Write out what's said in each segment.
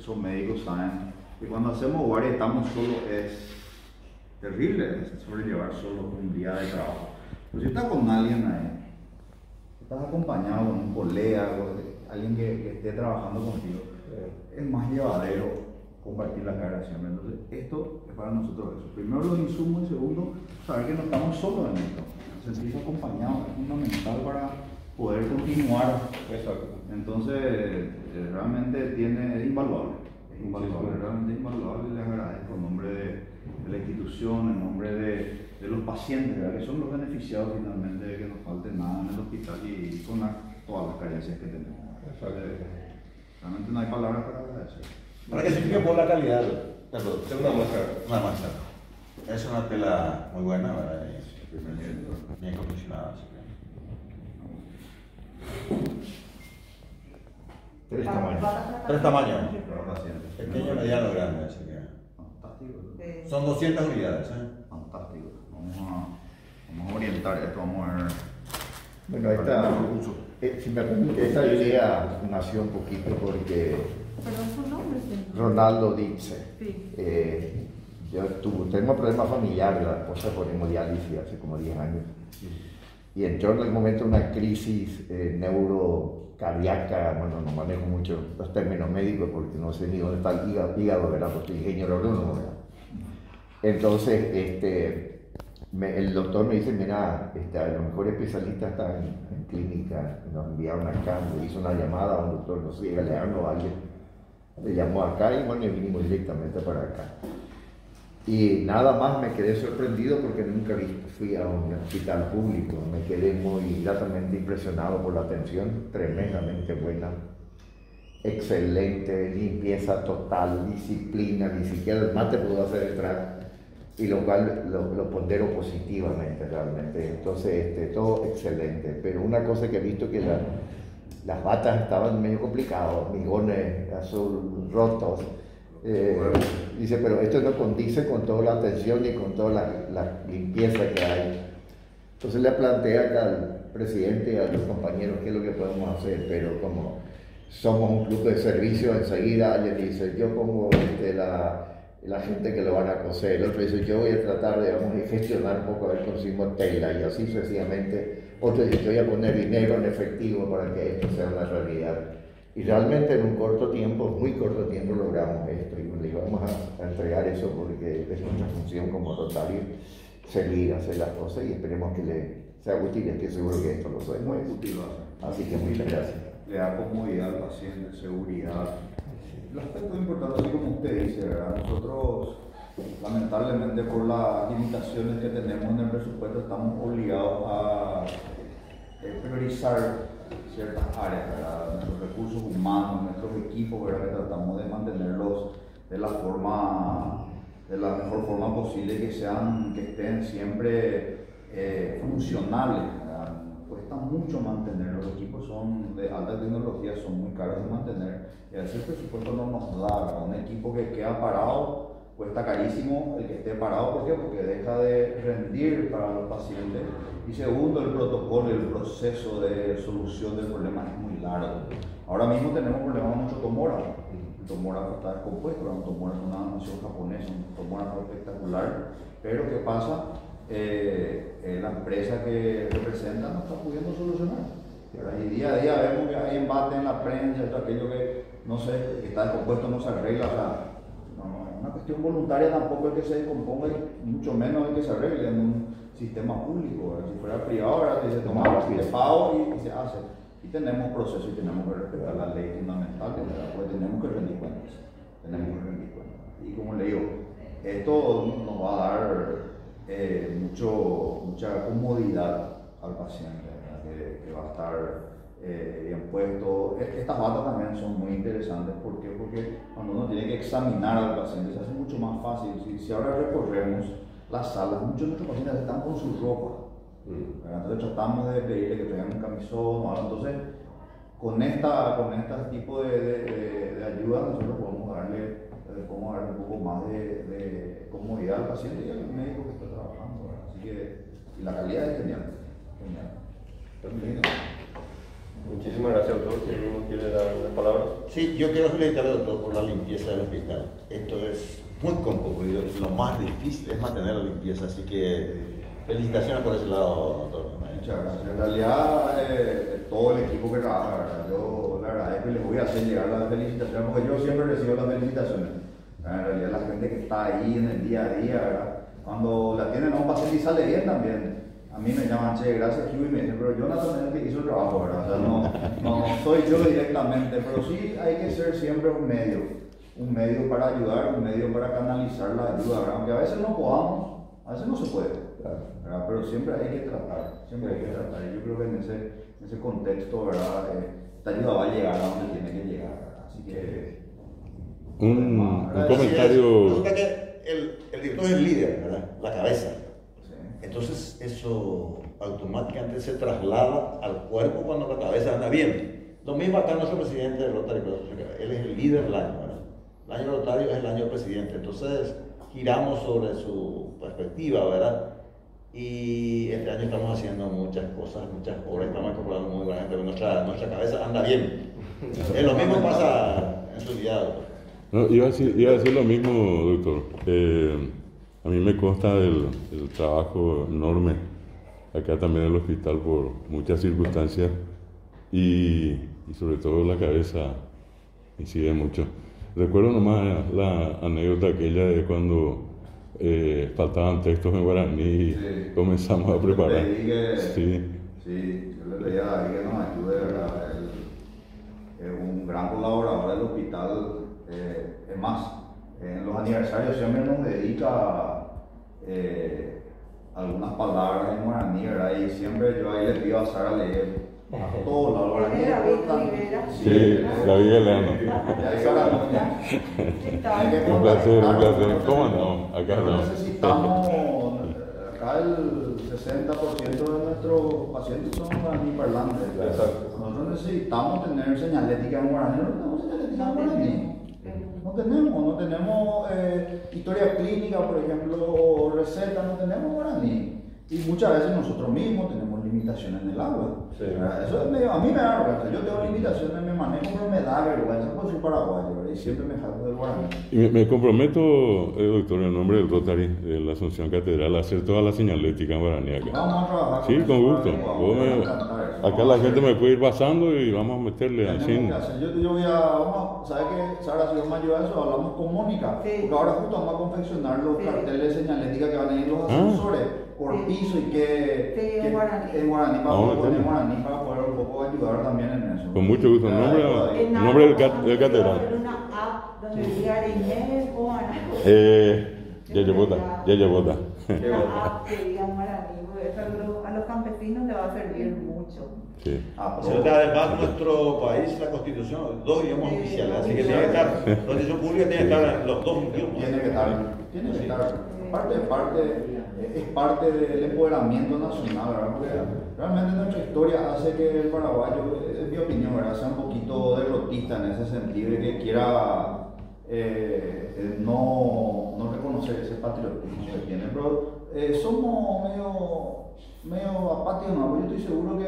son médicos, saben que cuando hacemos guardia estamos solos es terrible, es sobrellevar solo un día de trabajo. Pero si estás con alguien ahí, estás acompañado con un colega, alguien que esté trabajando contigo, es más llevadero compartir la carga siempre. Entonces, esto es para nosotros eso. Primero los insumos y segundo, saber que no estamos solos en esto. Sentirse acompañado es fundamental para poder continuar. Exacto. Entonces, realmente es invaluable. Es invaluable, realmente es invaluable. Les agradezco en nombre de la institución, en nombre de los pacientes, ¿verdad? Que son los beneficiados finalmente de que nos falte nada en el hospital y con todas las carencias que tenemos. Realmente no hay palabras para agradecer. ¿Para qué significa por la calidad? Perdón, es una muestra. Una muestra. Es una tela muy buena, ¿verdad? Bien confeccionada. Tres tamaños. Tres tamaños. Para pacientes. Pequeño, mediano, grande. Así que Fantástico. son 200 unidades. Fantástico. Vamos a orientar esto, vamos a ver. Bueno, si me permite, esta idea nació un poquito porque Perdón, su nombre, señor. Ronaldo dice, Sí. tenemos problemas familiares, la esposa por hemodiálisis hace como 10 años, y entró en el momento una crisis neurocardíaca. Bueno, no manejo mucho los términos médicos porque no sé ni dónde está el hígado, ¿verdad? Porque soy ingeniero agrónomo, ¿verdad? Entonces, el doctor me dice, mira, los mejores especialistas están en clínica, nos enviaron acá, me hizo una llamada a un doctor, no sé, Galeano o alguien, le llamó acá y bueno, y vinimos directamente para acá. Y nada más me quedé sorprendido porque nunca fui a un hospital público, me quedé muy gratamente impresionado por la atención, tremendamente buena, excelente, limpieza total, disciplina, ni siquiera el mate pudo hacer entrar, y lo cual lo pondero positivamente realmente. Entonces, todo excelente, pero una cosa que he visto que las batas estaban medio complicadas, migones azul rotos. Dice, pero esto no condice con toda la atención y con toda la limpieza que hay. Entonces le planteé acá al presidente y a los compañeros qué es lo que podemos hacer, pero como somos un club de servicio, enseguida le dice, yo pongo la gente que lo van a coser, el otro dice, yo voy a tratar de gestionar un poco a ver si conseguimos tela, y así sucesivamente. Otro dice, yo voy a poner dinero en efectivo para que esto sea una realidad. Y realmente en un corto tiempo, muy corto tiempo, logramos esto, y le vamos a entregar eso porque es nuestra función como Rotario, seguir, hacer las cosas, y esperemos que le sea útil, y estoy seguro que esto lo soy. Muy útil. Así que muchas gracias. Le da comodidad al paciente, seguridad. El aspecto importante, así como usted dice, ¿verdad? Nosotros, lamentablemente, por las limitaciones que tenemos en el presupuesto, estamos obligados a priorizar ciertas áreas, ¿verdad? Nuestros recursos humanos, nuestros equipos, ¿verdad? Que tratamos de mantenerlos de la mejor forma posible, que estén siempre funcionales, ¿verdad? Cuesta mucho mantener, los equipos son de alta tecnología, son muy caros de mantener, y a veces el presupuesto no nos da, ¿verdad? Un equipo que queda parado cuesta carísimo el que esté parado. ¿Por qué? Porque deja de rendir para los pacientes. Y segundo, el protocolo, el proceso de solución del problema es muy largo. Ahora mismo tenemos problemas con nuestro Tomora. El Tomora está descompuesto, un Tomora es una nación japonesa, un Tomora espectacular. Pero ¿qué pasa? La empresa que representa no está pudiendo solucionar. Y día a día vemos que hay embate en la prensa, esto, aquello que no sé, que está descompuesto no se arregla. O sea, no es una cuestión voluntaria tampoco el que se descomponga, y mucho menos el que se arregle en un sistema público. ¿Verdad? Si fuera privado, ¿verdad? Se toma de pago y se hace. Y tenemos procesos y tenemos que respetar la ley fundamental, ¿verdad? Porque tenemos que rendir cuentas. Y como le digo, esto nos va a dar mucha comodidad al paciente, ¿verdad? Que va a estar bien puesto. Estas batas también son muy interesantes. ¿Por qué? Porque cuando uno tiene que examinar al paciente se hace mucho más fácil. Si ahora recorremos las salas, muchos de nuestros pacientes están con su ropa. Entonces tratamos de pedirle que traigan un camisón o algo. Entonces, con este tipo de ayuda, nosotros podemos darle un poco más de comodidad al paciente y al médico que está trabajando, ¿verdad? Así que, y la calidad es genial. Muchísimas gracias, doctor. Si alguno quiere dar unas palabras. Sí, yo quiero felicitar al doctor por la limpieza del hospital. Esto es muy concurrido. Lo más difícil es mantener la limpieza, así que felicitaciones por ese lado, doctor. Muchas gracias. En realidad, todo el equipo que trabaja, ¿verdad? Yo la verdad es que les voy a hacer llegar las felicitaciones, porque yo siempre recibo las felicitaciones. En realidad, la gente que está ahí en el día a día, ¿verdad? Cuando la tienen a un paciente y sale bien también. A mí me llaman, che, gracias, Hugh, y me dicen, pero Jonathan es el que hizo el trabajo, ¿verdad? O sea, no soy yo directamente, pero sí hay que ser siempre un medio para ayudar, un medio para canalizar la ayuda, ¿verdad? Aunque a veces no podamos, a veces no se puede, ¿verdad? Pero siempre hay que tratar, Y yo creo que en ese contexto, ¿verdad? Esta ayuda va a llegar a donde tiene que llegar, ¿verdad? Así que... Un comentario... Resulta que el director es el líder, ¿verdad? La cabeza. Entonces eso automáticamente se traslada al cuerpo cuando la cabeza anda bien. Lo mismo acá nuestro presidente de Rotary Club, él es el líder del año, ¿verdad? El año rotario es el año del presidente, entonces giramos sobre su perspectiva, ¿verdad? Y este año estamos haciendo muchas cosas, muchas obras, estamos incorporando muy buena gente, nuestra cabeza anda bien. Lo mismo pasa en su día, doctor. No, iba a decir lo mismo, doctor. A mí me consta el trabajo enorme acá también en el hospital por muchas circunstancias y sobre todo la cabeza incide mucho. Recuerdo nomás la anécdota aquella de cuando faltaban textos en guaraní y comenzamos a preparar. Sí, yo le pedí a David que nos ayude, ¿verdad? Él es un gran colaborador del hospital, es más, en los aniversarios siempre nos dedica algunas palabras en guaraní, ¿verdad? Y siempre yo ahí le pido a Sara leer a todos los guaraní. Sí, David Galeano. Un placer. ¿Cómo no? Acá no. Necesitamos, acá el 60% de nuestros pacientes son guaraní parlantes. Nosotros necesitamos tener señalética en guaraní, no tenemos señalética en guaraní. No tenemos historia clínica, por ejemplo, o receta, no tenemos guaraní. Y muchas veces nosotros mismos tenemos limitaciones en el habla. Sí. Eso es medio, a mí me da vergüenza. Yo tengo limitaciones en mi manejo, pero me da vergüenza porque soy paraguayo, ¿verdad? Y siempre me jalo del guaraní. Y me comprometo, doctor, en nombre del Rotary de la Asunción Catedral, a hacer toda la señalética en guaraní acá. Vamos a trabajar. Sí, con gusto. Acá la gente me puede ir pasando y vamos a meterle al cine. Yo voy a, ¿sabes qué? Sara, si vos me ayudas a eso, hablamos con Mónica. Porque ahora justo vamos a confeccionar los carteles de señalética que van a ir en los ascensores por piso y que en guaraní para poder un poco ayudar también en eso. Con mucho gusto. En nombre del catedral. Una app donde diga Areñez o Ya bota. Una app que diga guaraní, eso a los campesinos les va a servir mucho. Sí. Además, nuestro país, la Constitución, 2 idiomas oficiales, así que tiene que estar, la Constitución Pública tiene que estar en los 2 idiomas. Tiene que estar. Es parte del empoderamiento nacional, ¿verdad? Porque realmente nuestra historia hace que el paraguayo, en mi opinión, ¿verdad?, sea un poquito derrotista en ese sentido de que quiera no reconocer ese patriotismo que tiene, pero somos medio apáticos, ¿no? Yo estoy seguro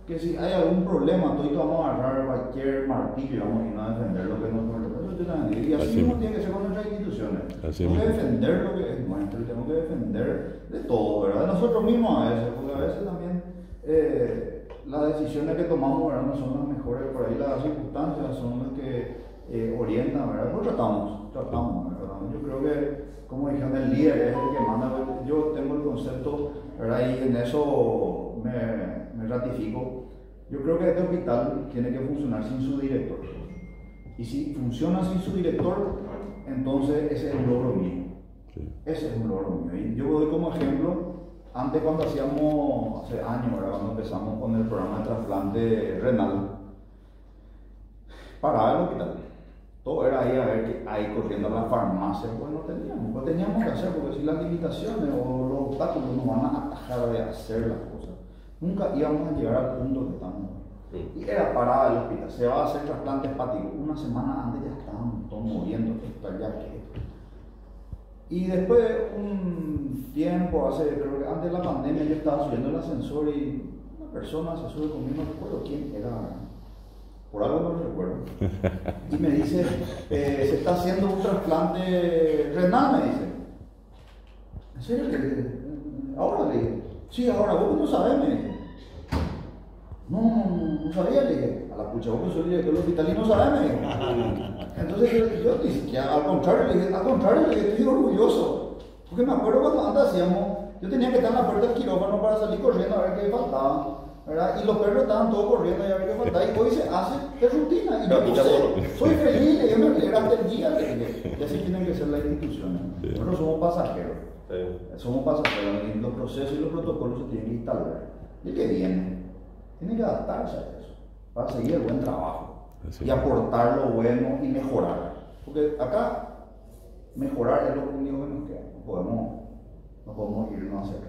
que si hay algún problema, todos vamos a agarrar cualquier martillo y vamos a ir a defender lo que es nuestro. Y así mismo tiene que ser con nuestras instituciones. Tenemos que defender lo que es nuestro y tenemos que defender de todo, ¿verdad? De nosotros mismos a veces, porque a veces también las decisiones que tomamos, ¿verdad?, no son las mejores, por ahí las circunstancias son las que orientan, ¿verdad? Pero tratamos, ¿verdad? Yo creo que, como dijeron, el líder es el que manda. Yo tengo el concepto, ¿verdad?, y en eso me ratifico. Yo creo que este hospital tiene que funcionar sin su director. Y si funciona sin su director, entonces ese es un logro mío. Sí. Ese es un logro mío. Y yo doy como ejemplo, antes cuando hace años, ¿verdad?, cuando empezamos con el programa de trasplante renal, paraba el hospital. Todo era ahí a ver que ahí corriendo a la farmacia, pues no teníamos que hacer, porque si las limitaciones o los obstáculos nos van a atajar de hacer las cosas, nunca íbamos a llegar al punto que estamos. Y era parada el hospital, se va a hacer trasplante hepático. Una semana antes ya estaban todos muriendo, y después de un tiempo, creo que antes de la pandemia, yo estaba subiendo el ascensor y persona se sube conmigo, no recuerdo quién era, por algo no lo recuerdo, y me dice, se está haciendo un trasplante renal, me dice. ¿En serio? Ahora le dije, sí, ahora vos no sabés, me dije. No sabía, le dije, a la pucha, vos que soy el director del hospital y no sabés, me dijo. Entonces yo ni siquiera, al contrario, le dije, estoy orgulloso. Porque me acuerdo cuando antes hacíamos, yo tenía que estar en la puerta del quirófano para salir corriendo a ver qué faltaba, ¿verdad? Y los perros estaban todos corriendo a ver qué faltaba, y hoy se hace de rutina. Y yo no sé, soy feliz, yo me alegra hasta el día, y así tienen que ser las instituciones. Nosotros somos pasajeros. Somos pasajeros, y los procesos y los protocolos se tienen que instalar. Y el que viene tiene que adaptarse a eso para seguir el buen trabajo y aportar lo bueno y mejorar. Porque acá mejorar es lo único que nos queda. No podemos irnos a hacer.